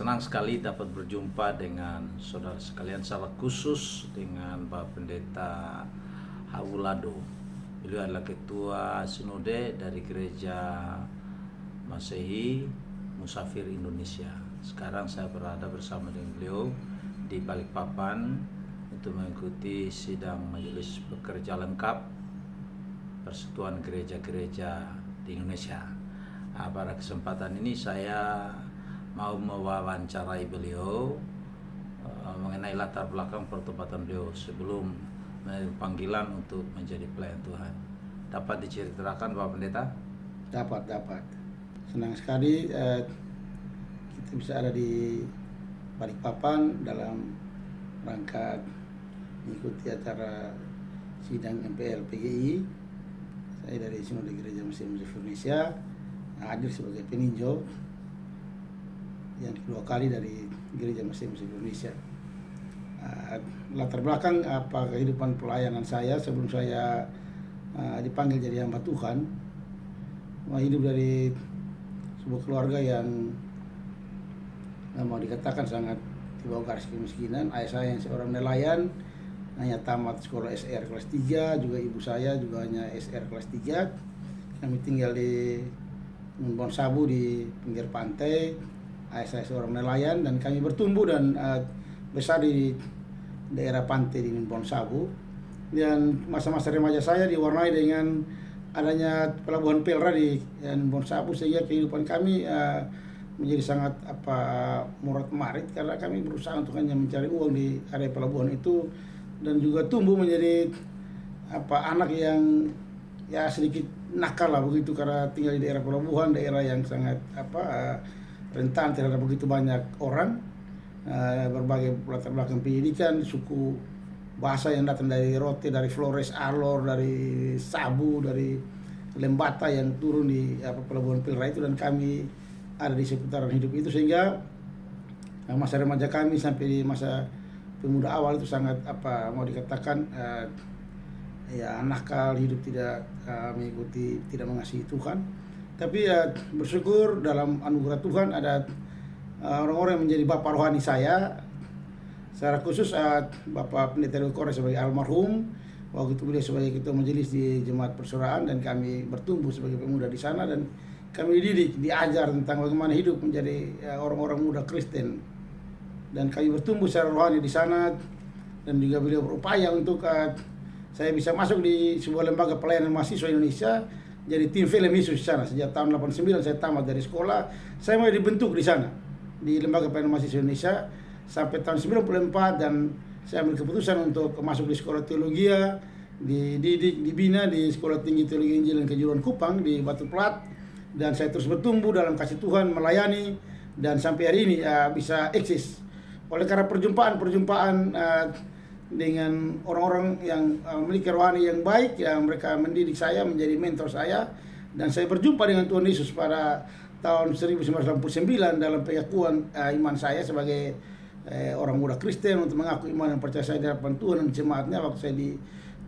Senang sekali dapat berjumpa dengan saudara sekalian, secara khusus dengan Pak Pendeta Hawulado. Beliau adalah Ketua Sinode dari Gereja Masehi Musafir Indonesia. Sekarang saya berada bersama dengan beliau di Balikpapan untuk mengikuti sidang majelis pekerja lengkap Persekutuan Gereja-Gereja di Indonesia. Pada kesempatan ini saya mau mewawancarai beliau mengenai latar belakang pertobatan beliau sebelum menerima panggilan untuk menjadi pelayan Tuhan. Dapat diceritakan Pak Pendeta? Dapat. Senang sekali kita bisa ada di Balikpapan dalam rangka mengikuti acara sidang MPL PGI. Saya dari Sinode Gereja Masehi Musafir Indonesia hadir sebagai peninjau yang kedua kali dari Gereja Masehi Musafir Indonesia. Latar belakang kehidupan pelayanan saya sebelum saya dipanggil jadi hamba Tuhan, hidup dari sebuah keluarga yang mau dikatakan sangat di bawah garis kemiskinan. Ayah saya yang seorang nelayan, hanya tamat sekolah SR kelas 3, juga ibu saya juga hanya SR kelas 3. Kami tinggal di Bon Sabu di pinggir pantai. Ayah saya seorang nelayan dan kami bertumbuh dan besar di daerah pantai di Bon Sabu. Dan masa-masa remaja saya diwarnai dengan adanya pelabuhan Pelra di Bon Sabu, sehingga kehidupan kami menjadi sangat murat marit karena kami berusaha untuk hanya mencari uang di area pelabuhan itu, dan juga tumbuh menjadi anak yang ya sedikit nakal lah begitu, karena tinggal di daerah pelabuhan, daerah yang sangat rentan terhadap begitu banyak orang, berbagai latar belakang pendidikan, suku bahasa yang datang dari Rote, dari Flores, Alor, dari Sabu, dari Lembata yang turun di pelabuhan Pelra itu, dan kami ada di seputaran hidup itu, sehingga masa remaja kami sampai di masa pemuda awal itu sangat mau dikatakan ya nakal, hidup tidak mengikuti, tidak mengasihi Tuhan. Tapi bersyukur dalam anugerah Tuhan ada orang-orang yang menjadi bapak rohani saya. Secara khusus Bapak Pendeta Kore sebagai almarhum, waktu itu beliau sebagai ketua majelis di Jemaat Persaudaraan, dan kami bertumbuh sebagai pemuda di sana, dan kami dididik, diajar tentang bagaimana hidup menjadi orang-orang muda Kristen. Dan kami bertumbuh secara rohani di sana, dan juga beliau berupaya untuk saya bisa masuk di sebuah lembaga pelayanan mahasiswa Indonesia, jadi tim film Yesus di sana. Sejak tahun 89 saya tamat dari sekolah, saya mulai dibentuk di sana di lembaga pelayanan mahasiswa Indonesia sampai tahun 94, dan saya ambil keputusan untuk masuk di sekolah teologi, dididik, dibina di Sekolah Tinggi Teologi Injil dan Kejuruan Kupang di Batu Plat, dan saya terus bertumbuh dalam kasih Tuhan, melayani, dan sampai hari ini bisa eksis oleh karena perjumpaan dengan orang-orang yang memiliki rohani yang baik, yang mereka mendidik saya menjadi mentor saya. Dan saya berjumpa dengan Tuhan Yesus pada tahun 1989 dalam pengakuan iman saya sebagai orang muda Kristen, untuk mengaku iman dan percaya saya di hadapan Tuhan dan jemaatnya, waktu saya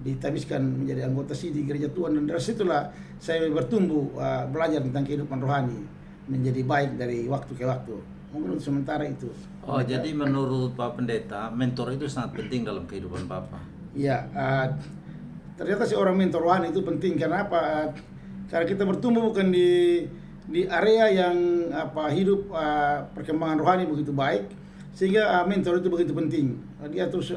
ditabiskan menjadi anggota di gereja Tuhan. Dan dari situlah saya bertumbuh belajar tentang kehidupan rohani menjadi baik dari waktu ke waktu. Mungkin untuk sementara itu. Jadi menurut Pak Pendeta, mentor itu sangat penting dalam kehidupan Bapak. Iya, ternyata seorang mentor rohani itu penting. Karena apa? Karena kita bertumbuh bukan di area yang hidup perkembangan rohani begitu baik, sehingga mentor itu begitu penting. Dia terus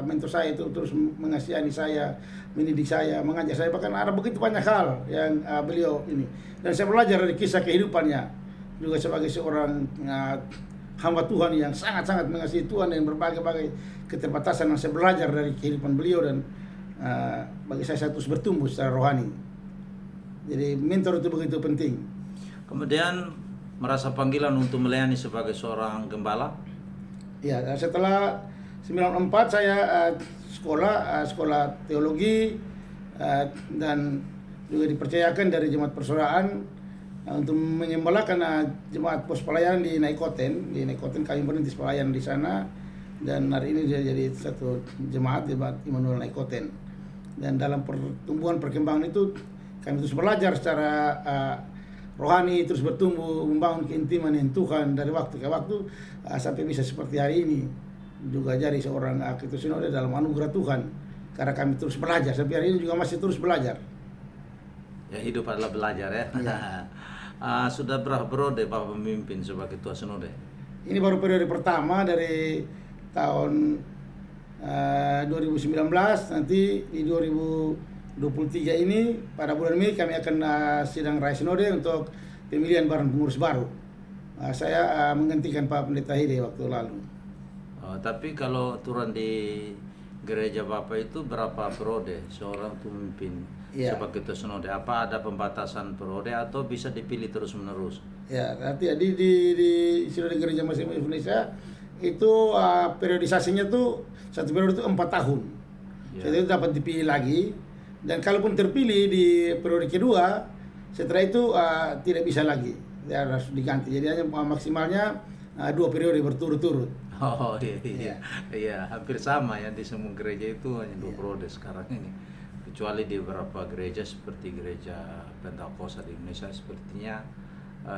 mentor saya itu terus mengasihani saya, mendidik saya, mengajar saya, bahkan ada begitu banyak hal yang beliau ini. Dan saya belajar dari kisah kehidupannya juga sebagai seorang hamba Tuhan yang sangat-sangat mengasihi Tuhan, dan berbagai-bagai keterbatasan yang saya belajar dari kehidupan beliau. Dan bagi saya terus bertumbuh secara rohani. Jadi mentor itu begitu penting. Kemudian merasa panggilan untuk melayani sebagai seorang gembala. Ya, setelah 94 saya sekolah teologi, dan juga dipercayakan dari Jemaat Persaudaraan untuk mengembalakan jemaat pos pelayanan di Naikoten. Di Naikoten kami merintis pelayanan di sana, dan hari ini dia jadi satu jemaat Immanuel Naikoten. Dan dalam pertumbuhan perkembangan itu kami terus belajar secara rohani terus bertumbuh, membangun keintiman dengan Tuhan dari waktu ke waktu sampai bisa seperti hari ini. Juga jadi seorang ketua sinode dalam anugerah Tuhan, karena kami terus belajar sampai hari ini juga masih terus belajar. Ya, hidup adalah belajar ya. Iya. Sudah berapa periode Bapak memimpin sebagai ketua sinode? Ini baru periode pertama dari tahun 2019, nanti di 2023 ini pada bulan Mei kami akan sidang Raya Sinode untuk pemilihan barang pengurus baru. Saya menggantikan Pak Pendeta Hide waktu lalu. Oh, tapi kalau turun di gereja Bapak itu berapa periode seorang pemimpin sebagai ketua sinode? Apa ada pembatasan periode atau bisa dipilih terus menerus? Ya, nanti di sinode gereja masing-masing Indonesia itu periodisasinya tuh satu periode itu 4 tahun. Jadi itu dapat dipilih lagi, dan kalaupun terpilih di periode kedua, setelah itu tidak bisa lagi, ya, harus diganti. Jadi hanya maksimalnya 2 periode berturut-turut. Oh iya, hampir sama ya, di semua gereja itu hanya 2 periode sekarang ini. Kecuali di beberapa gereja seperti gereja Pentakosta di Indonesia sepertinya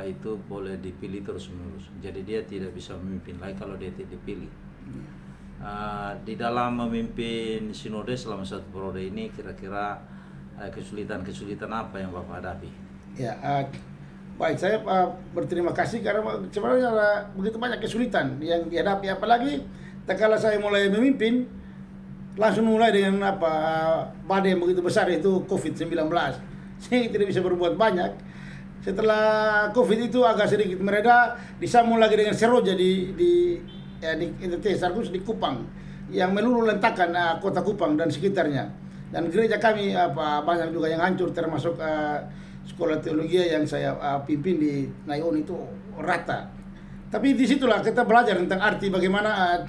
itu boleh dipilih terus menerus. Jadi dia tidak bisa memimpin lagi kalau dia tidak dipilih. Di dalam memimpin sinode selama 1 periode ini kira-kira kesulitan-kesulitan apa yang Bapak hadapi? Ya, baik, saya berterima kasih karena sebenarnya begitu banyak kesulitan yang dihadapi, apalagi tatkala saya mulai memimpin langsung mulai dengan badai yang begitu besar, itu COVID-19. Saya tidak bisa berbuat banyak. Setelah COVID itu agak sedikit mereda, disambung lagi dengan seroja di Sarkus di Kupang yang meluluh lentakan kota Kupang dan sekitarnya. Dan gereja kami banyak juga yang hancur, termasuk sekolah teologi yang saya pimpin di Naion itu rata. Tapi disitulah kita belajar tentang arti bagaimana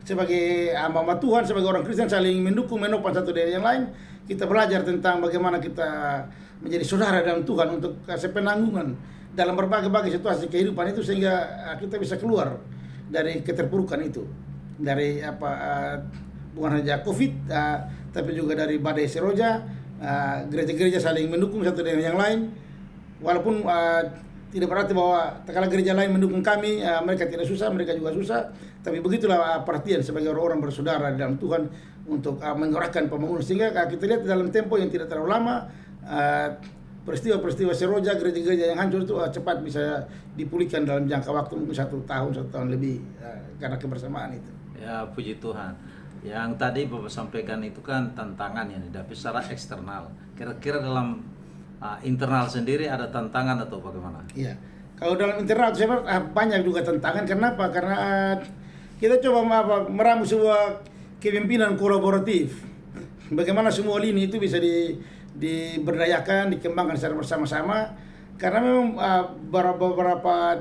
sebagai hamba Tuhan, sebagai orang Kristen saling mendukung, menopang satu dari yang lain. Kita belajar tentang bagaimana kita menjadi saudara dalam Tuhan untuk sepenanggungan dalam berbagai situasi kehidupan itu, sehingga kita bisa keluar dari keterpurukan itu, dari bukan hanya COVID, tapi juga dari badai seroja. Gereja-gereja saling mendukung satu dengan yang lain, walaupun tidak berarti bahwa kalau gereja lain mendukung kami, mereka tidak susah, mereka juga susah. Tapi begitulah perhatian sebagai orang-orang bersaudara dalam Tuhan untuk menggerakkan pembangunan, sehingga kita lihat dalam tempo yang tidak terlalu lama peristiwa-peristiwa seroja, gereja-gereja yang hancur itu cepat bisa dipulihkan dalam jangka waktu mungkin 1 tahun lebih, karena kebersamaan itu. Ya, puji Tuhan. Yang tadi Bapak sampaikan itu kan tantangan yang dihadapi secara eksternal. Kira-kira dalam internal sendiri ada tantangan atau bagaimana? Iya. Kalau dalam internal saya banyak juga tantangan. Kenapa? Karena kita coba meramu sebuah kepemimpinan kolaboratif. Bagaimana semua lini itu bisa diberdayakan, dikembangkan secara bersama-sama. Karena memang beberapa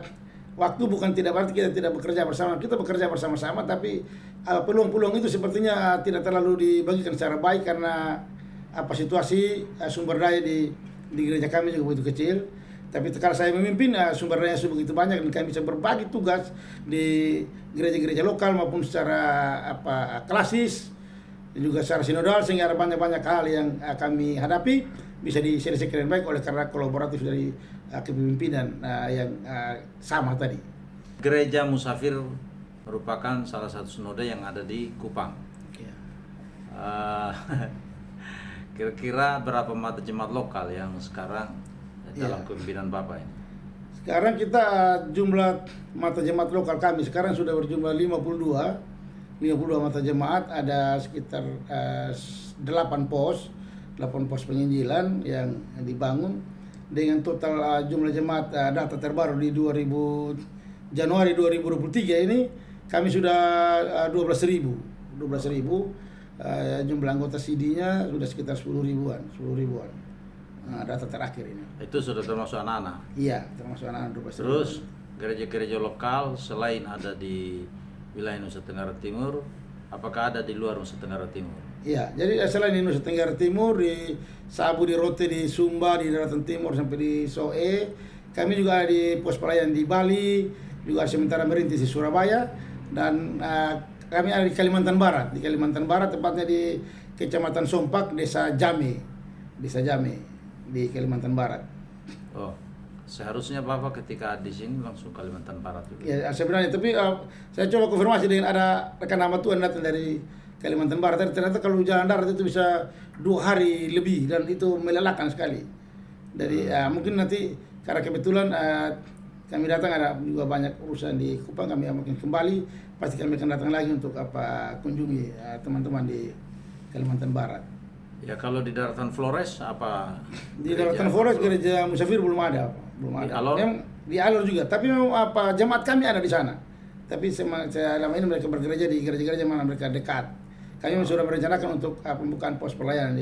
waktu bukan tidak berarti kita tidak bekerja bersama. Kita bekerja bersama-sama, tapi peluang-peluang itu sepertinya tidak terlalu dibagikan secara baik karena situasi sumber daya di gereja kami juga begitu kecil. Tapi kalau saya memimpin, sumber daya sudah begitu banyak dan kami bisa berbagi tugas di gereja-gereja lokal maupun secara klasis dan juga secara sinodal, sehingga ada banyak hal yang kami hadapi bisa diselesaikan dengan baik oleh karena kolaboratif dari kepemimpinan yang sama tadi. Gereja Musafir merupakan salah satu sinode yang ada di Kupang. Ya. Kira-kira berapa mata jemaat lokal yang sekarang dalam kepemimpinan Bapak ini? Sekarang kita jumlah mata jemaat lokal kami sekarang sudah berjumlah 52 mata jemaat, ada sekitar 8 pos penginjilan yang dibangun dengan total jumlah jemaat data terbaru di Januari 2023 ini kami sudah 12.000 jumlah anggota CD-nya sudah sekitar 10 ribuan. Data terakhir ini. Itu sudah termasuk anak-anak? Iya, termasuk anak-anak 12.000. Terus gereja-gereja lokal selain ada di wilayah Nusa Tenggara Timur, apakah ada di luar Nusa Tenggara Timur? Iya, jadi selain di Nusa Tenggara Timur, di Sabu, di Rote, di Sumba, di Daratan Timur sampai di Soe, kami juga ada di pos pelayanan di Bali, juga sementara merintis di Surabaya, dan kami ada di Kalimantan Barat. Di Kalimantan Barat, tepatnya di Kecamatan Sompak, Desa Jame di Kalimantan Barat. Oh, seharusnya Bapak ketika di sini langsung Kalimantan Barat juga. Ya sebenarnya, tapi saya coba konfirmasi dengan ada rekan hamba Tuhan datang dari Kalimantan Barat. Ternyata kalau jalan darat itu bisa 2 hari lebih dan itu melelahkan sekali. Dari mungkin nanti karena kebetulan kami datang ada juga banyak urusan di Kupang, kami mungkin kembali pasti kami akan datang lagi untuk kunjungi teman-teman di Kalimantan Barat. Ya kalau di daratan Flores apa? Di daratan Flores gereja Musafir belum ada, belum Di ada. Alor? Memang di Alor juga, tapi memang jemaat kami ada di sana. Tapi saya lama ini mereka bergereja di gereja-gereja mana mereka dekat. Kami sudah merencanakan untuk pembukaan pos pelayanan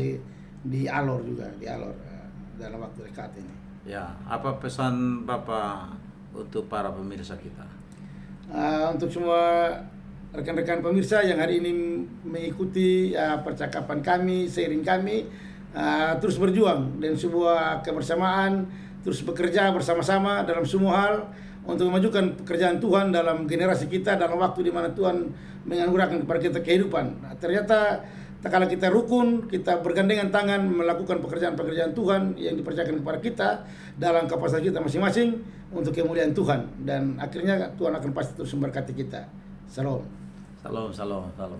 di Alor juga, di Alor dalam waktu dekat ini. Ya, apa pesan Bapak untuk para pemirsa kita? Untuk semua rekan-rekan pemirsa yang hari ini mengikuti percakapan kami, sharing kami, terus berjuang dan sebuah kebersamaan, terus bekerja bersama-sama dalam semua hal untuk memajukan pekerjaan Tuhan dalam generasi kita, dalam waktu di mana Tuhan menganugerahkan kepada kita kehidupan. Ternyata kalau kita rukun, kita bergandengan tangan melakukan pekerjaan-pekerjaan Tuhan yang dipercayakan kepada kita dalam kapasitas kita masing-masing untuk kemuliaan Tuhan, dan akhirnya Tuhan akan pasti terus memberkati kita. Salam. Salam, salam, salam.